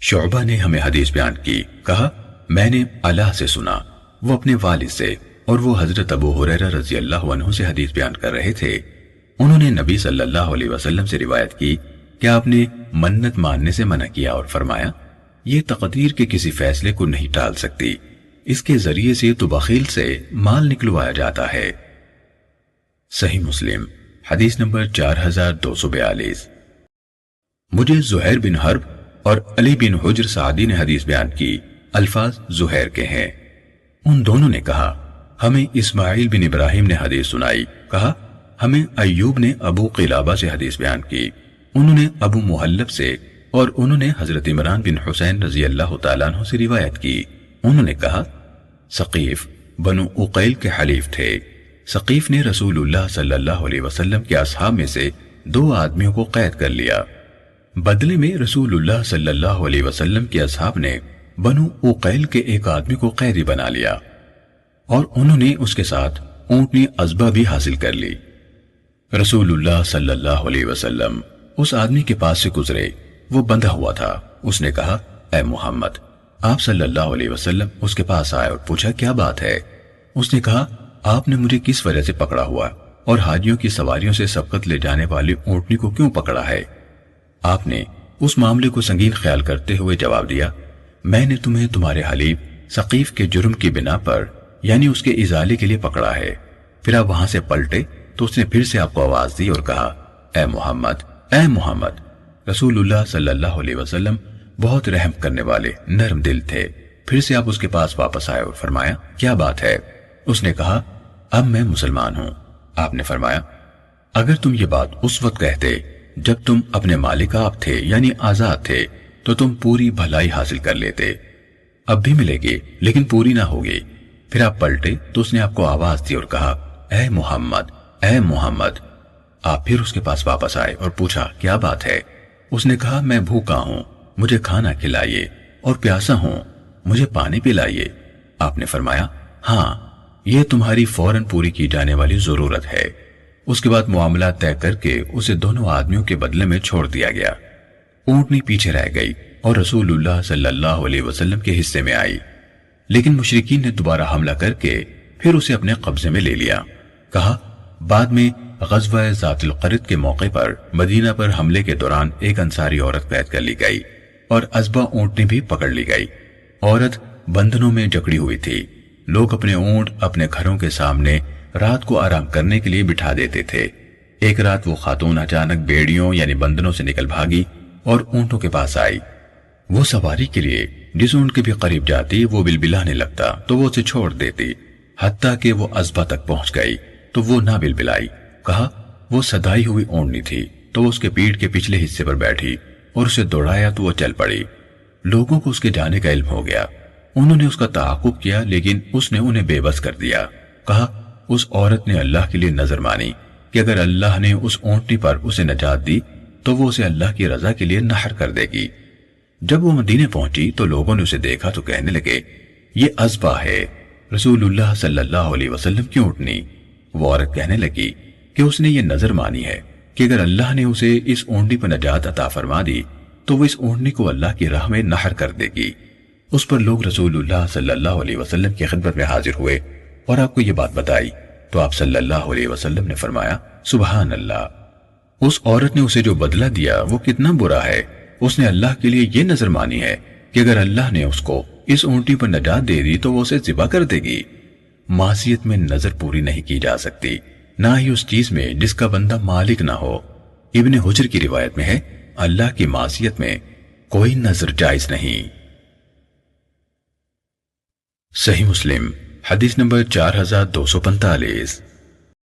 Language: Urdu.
شعبہ نے ہمیں حدیث بیان کی، کہا میں نے اللہ سے سنا، وہ اپنے والد سے، اور وہ حضرت ابو ہریرہ رضی اللہ عنہ سے حدیث بیان کر رہے تھے۔ انہوں نے نبی صلی اللہ علیہ وسلم سے روایت کی کہ آپ نے منت ماننے سے منع کیا اور فرمایا یہ تقدیر کے کسی فیصلے کو نہیں ٹال سکتی، اس کے ذریعے سے تو بخیل سے مال نکلوایا جاتا ہے۔ صحیح مسلم حدیث نمبر 4242۔ مجھے زہیر بن حرب اور علی بن حجر سعدی نے حدیث بیان کی، الفاظ زہیر کے ہیں۔ ان دونوں نے کہا ہمیں اسماعیل بن ابراہیم نے حدیث سنائی، کہا ہمیں ایوب نے ابو قلابہ سے حدیث بیان کی، انہوں نے ابو محلب سے، اور انہوں نے حضرت عمران بن حسین رضی اللہ تعالیٰ عنہ سے روایت کی۔ انہوں نے کہا ثقیف بنو عقیل کے حلیف تھے۔ ثقیف نے رسول اللہ صلی اللہ علیہ وسلم کے اصحاب میں سے 2 آدمیوں کو قید کر لیا۔ بدلے میں رسول اللہ صلی اللہ علیہ وسلم کے اصحاب نے بنو عقیل کے ایک آدمی کو قیدی بنا لیا اور انہوں نے اس کے ساتھ اونٹنی ازبہ بھی حاصل کر لی۔ رسول اللہ صلی اللہ علیہ وسلم اس آدمی کے پاس سے گزرے، وہ بندھا ہوا تھا۔ اس نے کہا اے محمد، آپ صلی اللہ علیہ وسلم اس کے پاس آئے اور پوچھا کیا بات ہے؟ اس نے کہا آپ نے مجھے کس وجہ سے پکڑا ہوا اور حاجیوں کی سواریوں سے سبقت لے جانے والی اونٹنی کو کیوں پکڑا ہے؟ آپ نے اس معاملے کو سنگین خیال کرتے ہوئے جواب دیا میں نے تمہیں تمہارے حلیف ثقیف کے جرم کی بنا پر یعنی اس کے ازالے کے لیے پکڑا ہے۔ پھر آپ وہاں سے پلٹے تو اس نے پھر سے آپ کو آواز دی اور کہا اے محمد، اے محمد۔ رسول اللہ صلی اللہ علیہ وسلم بہت رحم کرنے والے نرم دل تھے۔ پھر سے آپ اس کے پاس واپس آئے اور فرمایا کیا بات ہے؟ اس نے کہا اب میں مسلمان ہوں۔ آپ نے فرمایا اگر تم یہ بات اس وقت کہتے جب تم اپنے مالک آپ تھے یعنی آزاد تھے تو تم پوری بھلائی حاصل کر لیتے، اب بھی ملے گی لیکن پوری نہ ہوگی۔ پھر آپ پلٹے تو اس نے آپ کو آواز دی اور کہا اے محمد، اے محمد۔ آپ پھر اس کے پاس واپس آئے اور پوچھا کیا بات ہے؟ اس نے کہا میں بھوکا ہوں، مجھے کھانا کھلائیے، اور پیاسا ہوں، مجھے پانی پلائیے۔ آپ نے فرمایا ہاں یہ تمہاری فوراً پوری کی جانے والی ضرورت ہے۔ اس کے بعد معاملہ طے کر کے اسے دونوں آدمیوں کے بدلے میں چھوڑ دیا گیا۔ اونٹنی پیچھے رہ گئی اور رسول اللہ صلی اللہ علیہ وسلم کے حصے میں آئی، لیکن مشرکین نے دوبارہ حملہ کر کے پھر اسے اپنے قبضے میں لے لیا۔ کہا بعد میں غزوہ ذات القرد کے موقع پر مدینہ پر حملے کے دوران ایک انصاری عورت قید کر لی گئی اور ازبہ اونٹنی بھی پکڑ لی گئی۔ عورت بندھنوں میں جکڑی ہوئی تھی۔ لوگ اپنے اونٹ اپنے گھروں کے سامنے رات کو آرام کرنے کے لیے بٹھا دیتے تھے۔ ایک رات وہ خاتون اچانک بیڑیوں یعنی بندھنوں سے نکل بھاگی اور اونٹوں کے پاس آئی۔ وہ سواری کے لیے جس اونٹ کے بھی قریب جاتی وہ بلبلانے لگتا تو وہ اسے چھوڑ دیتی، حتیٰ کہ وہ ازبہ تک پہنچ گئی تو وہ نہ بلبلائی۔ کہا وہ صدائی ہوئی اونٹنی تھی تو وہ اس کے پیٹھ کے پچھلے حصے پر بیٹھی اور اسے دوڑایا تو وہ چل پڑی۔ لوگوں کو اس کے جانے کا علم ہو گیا، انہوں نے اس کا تعاقب کیا لیکن اس نے انہیں بے بس کر دیا۔ کہا اس عورت نے اللہ کے لیے نظر مانی کہ اگر اللہ نے اس اونٹنی پر اسے نجات دی تو وہ اسے اللہ کی رضا کے لیے نحر کر دے گی۔ جب وہ مدینے پہنچی تو لوگوں نے اسے دیکھا تو کہنے لگے یہ ازبہ ہے، رسول اللہ صلی اللہ علیہ وسلم کی اونٹنی۔ وہ عورت کہنے لگی کہ اس نے یہ نظر مانی ہے کہ اگر اللہ نے اسے اس اونٹنی پر نجات عطا فرما دی تو وہ اس اونٹنی کو اللہ کی راہ میں نحر کر دے گی۔ اس پر لوگ رسول اللہ صلی اللہ علیہ وسلم کی خدمت میں حاضر ہوئے اور آپ کو یہ بات بتائی تو آپ صلی اللہ علیہ وسلم نے فرمایا سبحان اللہ، اس عورت نے اسے جو بدلہ دیا وہ کتنا برا ہے۔ اس نے اللہ کے لیے یہ نظر مانی ہے کہ اگر اللہ نے اس کو اس اونٹنی پر نجات دے دی تو وہ اسے ذبح کر دے گی۔ معصیت میں نظر پوری نہیں کی جا سکتی، نہ ہی اس چیز میں جس کا بندہ مالک نہ ہو۔ ابن حجر کی روایت میں ہے اللہ کی معصیت میں کوئی نظر جائز نہیں۔ صحیح مسلم حدیث نمبر 4245۔